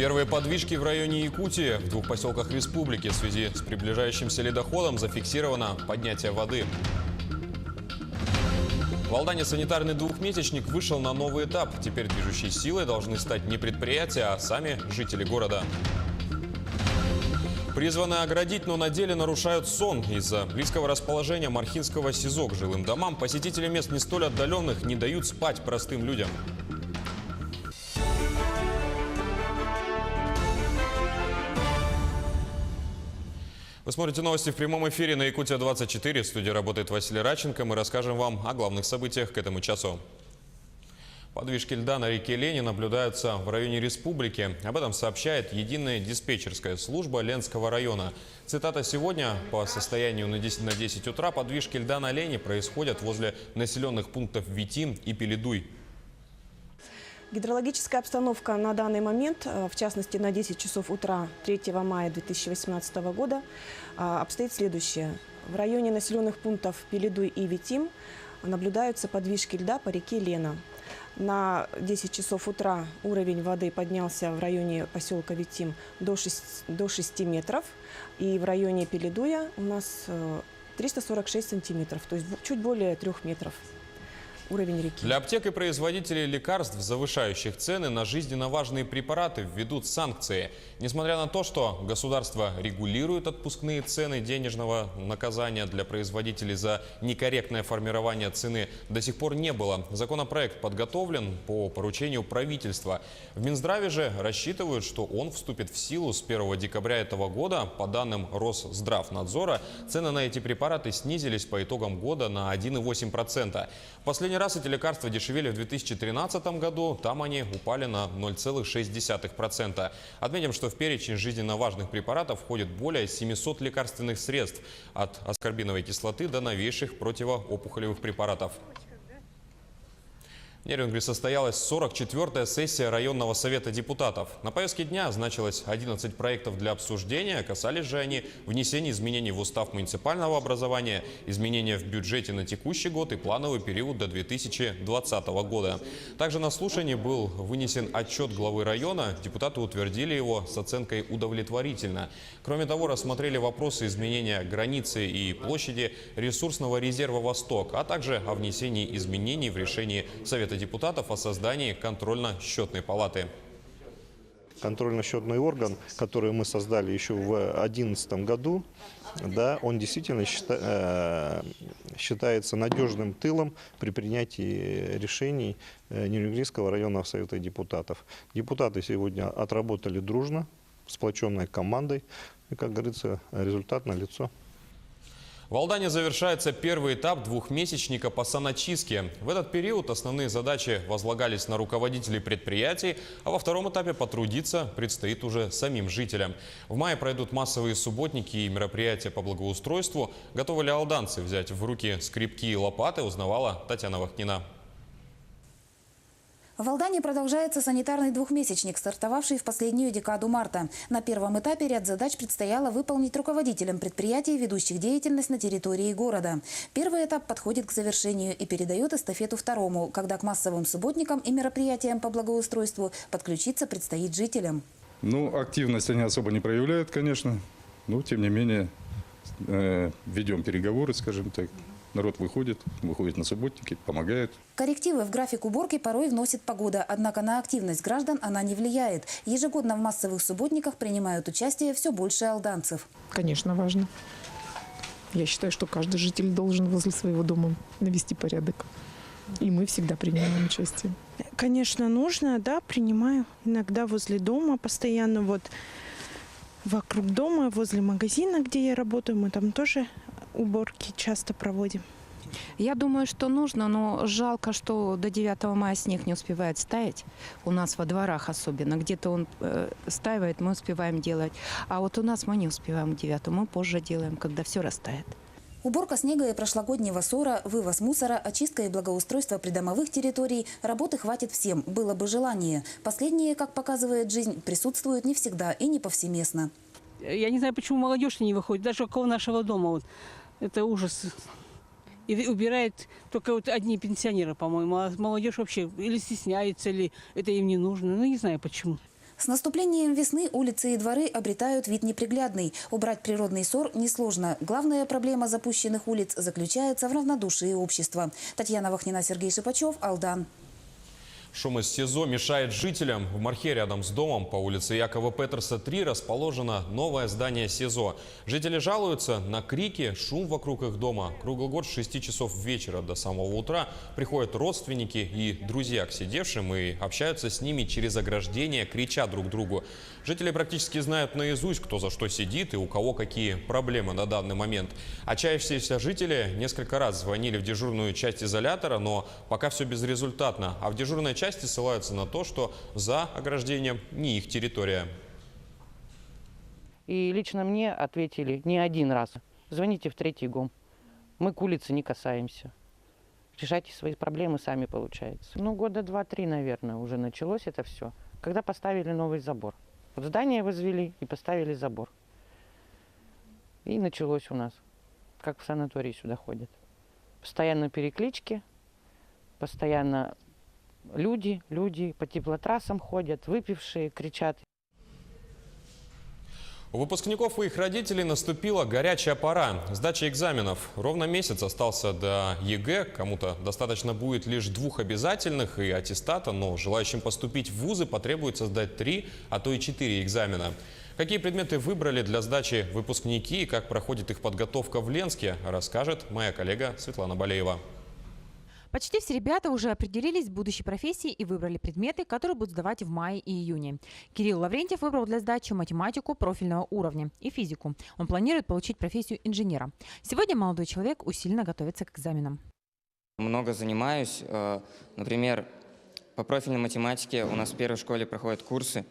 Первые подвижки в районе Якутии. В двух поселках республики в связи с приближающимся ледоходом зафиксировано поднятие воды. В Алдане санитарный двухмесячник вышел на новый этап. Теперь движущей силой должны стать не предприятия, а сами жители города. Призваны оградить, но на деле нарушают сон. Из-за близкого расположения Мархинского СИЗО к жилым домам посетители мест не столь отдаленных не дают спать простым людям. Вы смотрите новости в прямом эфире на Якутия-24. В студии работает Василий Раченко. Мы расскажем вам о главных событиях к этому часу. Подвижки льда на реке Лени наблюдаются в районе республики. Об этом сообщает единая диспетчерская служба Ленского района. Цитата: «Сегодня по состоянию на 10 утра подвижки льда на Лени происходят возле населенных пунктов Витим и Пеледуй». Гидрологическая обстановка на данный момент, в частности на 10 часов утра 3 мая 2018 года, обстоит следующее. В районе населенных пунктов Пеледуй и Витим наблюдаются подвижки льда по реке Лена. На 10 часов утра уровень воды поднялся в районе поселка Витим до 6 метров. И в районе Пеледуя у нас 346 сантиметров, то есть чуть более 3 метров. Уровень реки. Для аптек и производителей лекарств, завышающих цены на жизненно важные препараты, введут санкции. Несмотря на то, что государство регулирует отпускные цены, денежного наказания для производителей за некорректное формирование цены до сих пор не было. Законопроект подготовлен по поручению правительства. В Минздраве же рассчитывают, что он вступит в силу с 1 декабря этого года. По данным Росздравнадзора, цены на эти препараты снизились по итогам года на 1,8%. Последний раз эти лекарства дешевели в 2013 году, там они упали на 0,6%. Отметим, что в перечень жизненно важных препаратов входит более 700 лекарственных средств, от аскорбиновой кислоты до новейших противоопухолевых препаратов. В Нерюнгри состоялась 44-я сессия районного совета депутатов. На повестке дня значилось 11 проектов для обсуждения. Касались же они внесения изменений в устав муниципального образования, изменения в бюджете на текущий год и плановый период до 2020 года. Также на слушании был вынесен отчет главы района. Депутаты утвердили его с оценкой «удовлетворительно». Кроме того, рассмотрели вопросы изменения границы и площади ресурсного резерва «Восток», а также о внесении изменений в решении Совета депутатов о создании контрольно-счетной палаты. Контрольно-счетный орган, который мы создали еще в 2011 году, да, он действительно считается надежным тылом при принятии решений Нерюнгрийского районного совета депутатов. Депутаты сегодня отработали дружно, сплоченной командой, и, как говорится, результат налицо. В Алдане завершается первый этап двухмесячника по саночистке. В этот период основные задачи возлагались на руководителей предприятий, а во втором этапе потрудиться предстоит уже самим жителям. В мае пройдут массовые субботники и мероприятия по благоустройству. Готовы ли алданцы взять в руки скребки и лопаты, узнавала Татьяна Вахнина. В Алдане продолжается санитарный двухмесячник, стартовавший в последнюю декаду марта. На первом этапе ряд задач предстояло выполнить руководителям предприятий, ведущих деятельность на территории города. Первый этап подходит к завершению и передает эстафету второму, когда к массовым субботникам и мероприятиям по благоустройству подключиться предстоит жителям. Активность они особо не проявляют, конечно, но тем не менее ведем переговоры, скажем так. Народ выходит на субботники, помогает. Коррективы в график уборки порой вносит погода, однако на активность граждан она не влияет. Ежегодно в массовых субботниках принимают участие все больше алданцев. Конечно, важно. Я считаю, что каждый житель должен возле своего дома навести порядок. И мы всегда принимаем участие. Конечно, нужно, да, принимаю. Иногда возле дома, постоянно вокруг дома, возле магазина, где я работаю, мы там тоже уборки часто проводим. Я думаю, что нужно, но жалко, что до 9 мая снег не успевает стаять. У нас во дворах особенно. Где-то он стаивает, мы успеваем делать. А вот у нас мы не успеваем к 9, мы позже делаем, когда все растает. Уборка снега и прошлогоднего ссора, вывоз мусора, очистка и благоустройство придомовых территорий. Работы хватит всем, было бы желание. Последнее, как показывает жизнь, присутствует не всегда и не повсеместно. Я не знаю, почему молодежь не выходит, даже около нашего дома. Это ужас. И убирает только одни пенсионеры, по-моему. А молодежь вообще или стесняется, или это им не нужно. Не знаю почему. С наступлением весны улицы и дворы обретают вид неприглядный. Убрать природный ссор несложно. Главная проблема запущенных улиц заключается в равнодушии общества. Татьяна Вахнина, Сергей Шипачев, Алдан. Шум из СИЗО мешает жителям. В Мархе рядом с домом по улице Якова Петерса 3 расположено новое здание СИЗО. Жители жалуются на крики, шум вокруг их дома. Круглый год с 6 часов вечера до самого утра приходят родственники и друзья к сидевшим и общаются с ними через ограждение, крича друг другу. Жители практически знают наизусть, кто за что сидит и у кого какие проблемы на данный момент. Отчаявшиеся жители несколько раз звонили в дежурную часть изолятора, но пока все безрезультатно. А в дежурной части ссылаются на то, что за ограждением не их территория. И лично мне ответили не один раз. Звоните в 3-й ГОМ. Мы к улице не касаемся. Решайте свои проблемы сами, получается. Ну, года 2-3, наверное, уже началось это все, когда поставили новый забор. Вот здание возвели и поставили забор. И началось у нас, как в санатории сюда ходят. Постоянно переклички, постоянно люди по теплотрассам ходят, выпившие, кричат. У выпускников и их родителей наступила горячая пора – сдача экзаменов. Ровно месяц остался до ЕГЭ. Кому-то достаточно будет лишь 2 обязательных и аттестата, но желающим поступить в вузы потребуется сдать 3, а то и 4 экзамена. Какие предметы выбрали для сдачи выпускники и как проходит их подготовка в Ленске, расскажет моя коллега Светлана Балеева. Почти все ребята уже определились с будущей профессией и выбрали предметы, которые будут сдавать в мае и июне. Кирилл Лаврентьев выбрал для сдачи математику профильного уровня и физику. Он планирует получить профессию инженера. Сегодня молодой человек усиленно готовится к экзаменам. Много занимаюсь. Например, по профильной математике у нас в первой школе проходят курсы.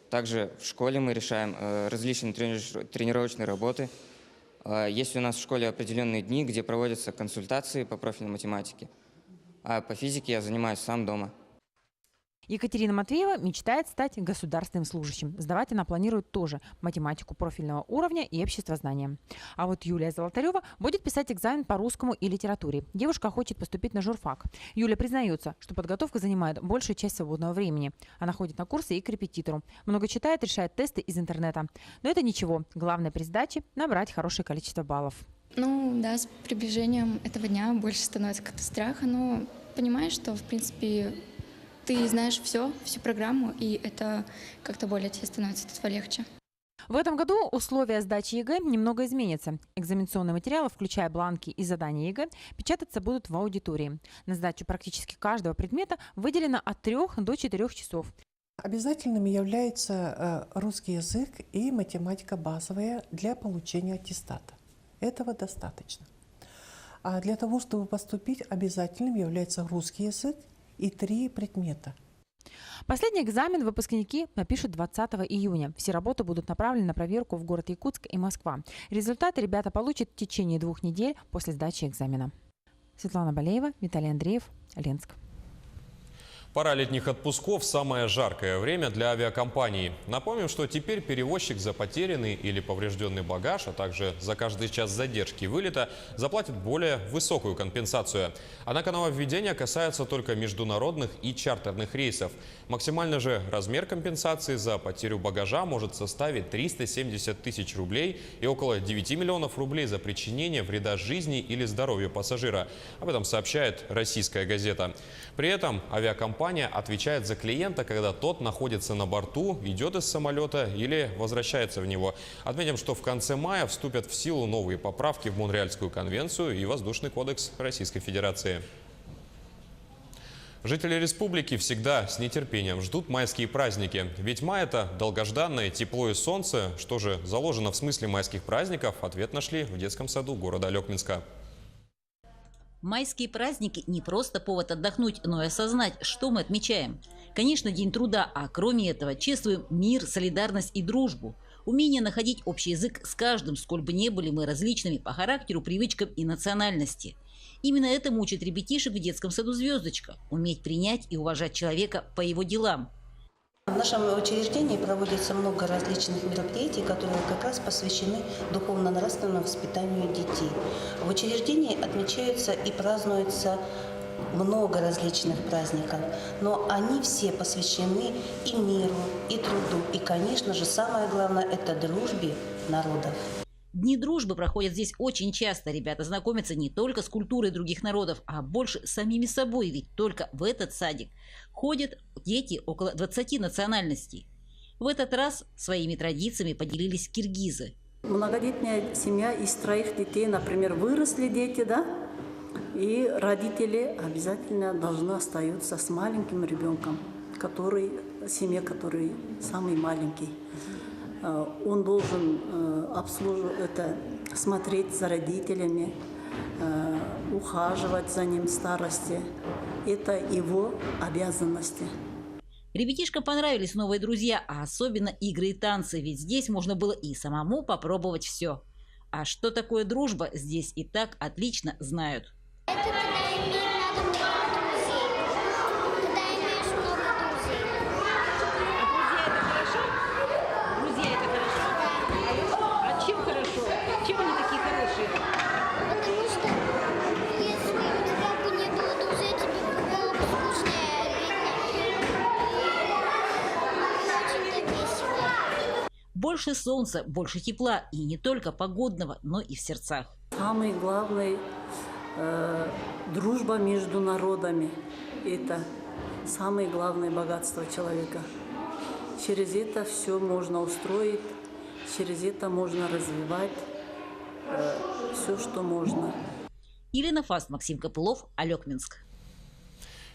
Также в школе мы решаем различные тренировочные работы. Есть у нас в школе определенные дни, где проводятся консультации по профильной математике. А по физике я занимаюсь сам дома. Екатерина Матвеева мечтает стать государственным служащим. Сдавать она планирует тоже математику профильного уровня и обществознания. А вот Юлия Золотарева будет писать экзамен по русскому и литературе. Девушка хочет поступить на журфак. Юля признается, что подготовка занимает большую часть свободного времени. Она ходит на курсы и к репетитору. Много читает, решает тесты из интернета. Но это ничего. Главное при сдаче – набрать хорошее количество баллов. Ну да, с приближением этого дня больше становится как-то страха, но понимаешь, что в принципе ты знаешь всю программу, и это как-то более тебе становится от этого легче. В этом году условия сдачи ЕГЭ немного изменятся. Экзаменационные материалы, включая бланки и задания ЕГЭ, печататься будут в аудитории. На сдачу практически каждого предмета выделено от 3 до 4 часов. Обязательными являются русский язык и математика базовая для получения аттестата. Этого достаточно. А для того, чтобы поступить, обязательным является русский язык и 3 предмета. Последний экзамен выпускники напишут 20 июня. Все работы будут направлены на проверку в город Якутск и Москва. Результаты ребята получат в течение 2 недель после сдачи экзамена. Светлана Балеева, Виталий Андреев, Ленск. Пора летних отпусков – самое жаркое время для авиакомпаний. Напомним, что теперь перевозчик за потерянный или поврежденный багаж, а также за каждый час задержки вылета заплатит более высокую компенсацию. Однако нововведение касается только международных и чартерных рейсов. Максимально же размер компенсации за потерю багажа может составить 370 тысяч рублей и около 9 миллионов рублей за причинение вреда жизни или здоровью пассажира. Об этом сообщает «Российская газета». При этом авиакомпания отвечает за клиента, когда тот находится на борту, идет из самолета или возвращается в него. Отметим, что в конце мая вступят в силу новые поправки в Монреальскую конвенцию и Воздушный кодекс Российской Федерации. Жители республики всегда с нетерпением ждут майские праздники. Ведь май – это долгожданное тепло и солнце. Что же заложено в смысле майских праздников? Ответ нашли в детском саду города Алекминска. Майские праздники – не просто повод отдохнуть, но и осознать, что мы отмечаем. Конечно, День труда, а кроме этого чествуем мир, солидарность и дружбу. Умение находить общий язык с каждым, сколь бы не были мы различными по характеру, привычкам и национальности. Именно этому учат ребятишек в детском саду «Звездочка» – уметь принять и уважать человека по его делам. В нашем учреждении проводится много различных мероприятий, которые как раз посвящены духовно-нравственному воспитанию детей. В учреждении отмечаются и празднуются много различных праздников, но они все посвящены и миру, и труду, и, конечно же, самое главное – это дружбе народов. Дни дружбы проходят здесь очень часто. Ребята знакомятся не только с культурой других народов, а больше с самими собой. Ведь только в этот садик ходят дети около 20 национальностей. В этот раз своими традициями поделились киргизы. Многодетная семья из 3 детей, например, выросли дети, да? И родители обязательно должны остаться с маленьким ребенком, семья, который самый маленький. Он должен смотреть за родителями, ухаживать за ним в старости. Это его обязанности. Ребятишкам понравились новые друзья, а особенно игры и танцы, ведь здесь можно было и самому попробовать все. А что такое дружба, здесь и так отлично знают. Это когда надо много друзей. Когда имеешь много друзей. А друзья это хорошо? Друзья это хорошо? А чем хорошо? Чем они такие хорошие? Потому что если у тебя бы не было друзей, тебе было бы скучно и обидно. И очень-то весело. Больше солнца, больше тепла, и не только погодного, но и в сердцах. Самый главный дружба между народами – это самое главное богатство человека. Через это все можно устроить, через это можно развивать все, что можно. Елена Фаст, Максим Копылов, Алекминск.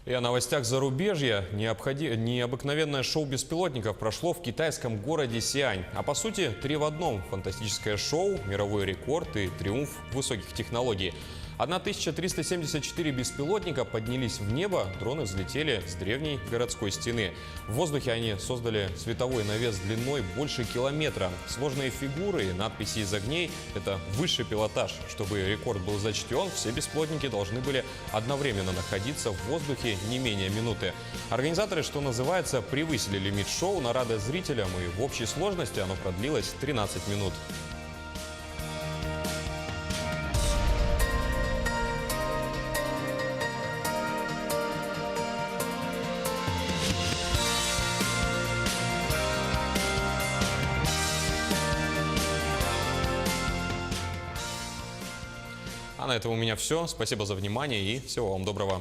И о новостях зарубежья. Необыкновенное шоу беспилотников прошло в китайском городе Сиань. А по сути, 3 в одном. Фантастическое шоу, мировой рекорд и триумф высоких технологий. 1374 беспилотника поднялись в небо, дроны взлетели с древней городской стены. В воздухе они создали световой навес длиной больше километра. Сложные фигуры и надписи из огней – это высший пилотаж. Чтобы рекорд был зачтен, все беспилотники должны были одновременно находиться в воздухе не менее минуты. Организаторы, что называется, превысили лимит шоу на радость зрителям, и в общей сложности оно продлилось 13 минут. А на этом у меня все. Спасибо за внимание и всего вам доброго.